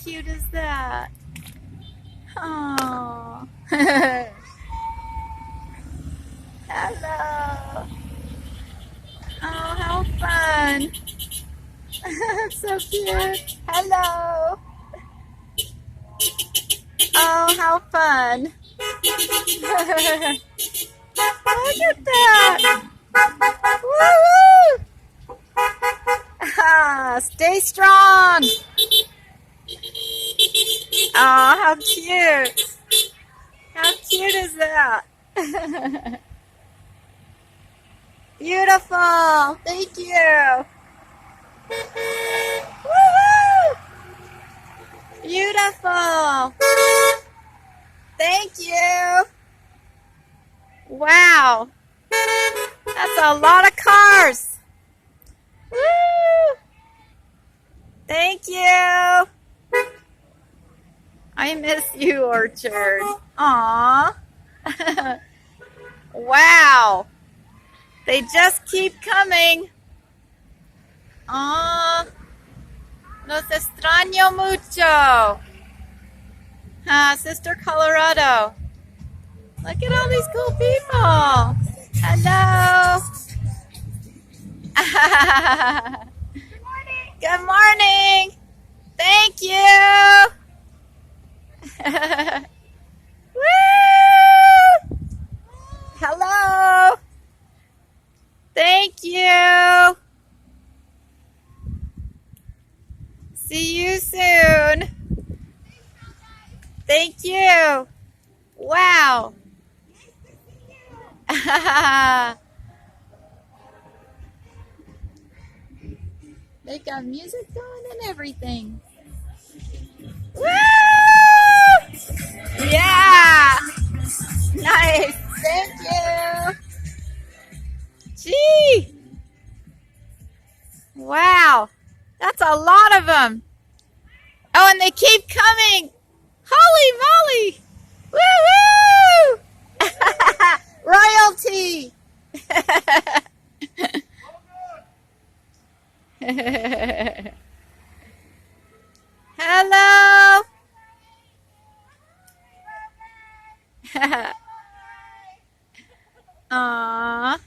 cute is that? Oh. Hello. Oh, how fun. So cute. Hello. Oh, how fun. Look at that. Woo-hoo. Ah, stay strong. Oh, how cute. How cute is that? Beautiful. Thank you. Woo-hoo. Beautiful. Thank you. Wow. That's a lot of cars. Woo. Thank you. I miss you, Orchard. Aww. Wow. They just keep coming. Aww. Los extraño mucho. Sister Colorado. Look at all these cool people. Hello. Good morning. Good morning. Thank you. Woo! Hello. Thank you. See you soon. Thank you. Wow. They got music going and everything. Woo! Yeah. Nice. Thank you. Gee. Wow. That's a lot of them. Oh, and they keep coming. Holy moly. Woo woo. Royalty. Hello. Aww.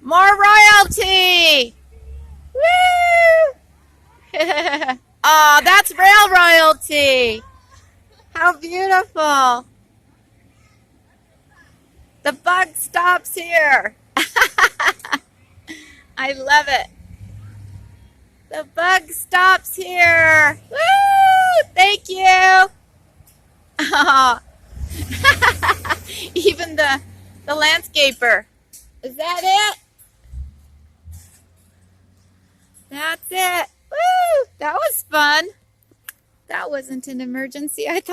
More royalty. Woo. Oh, that's rail royalty. How beautiful. The bug stops here. I love it. The bug stops here. Woo! Thank you. Oh. Even the landscaper. Is that it? That's it. Woo! That was fun. That wasn't an emergency. I thought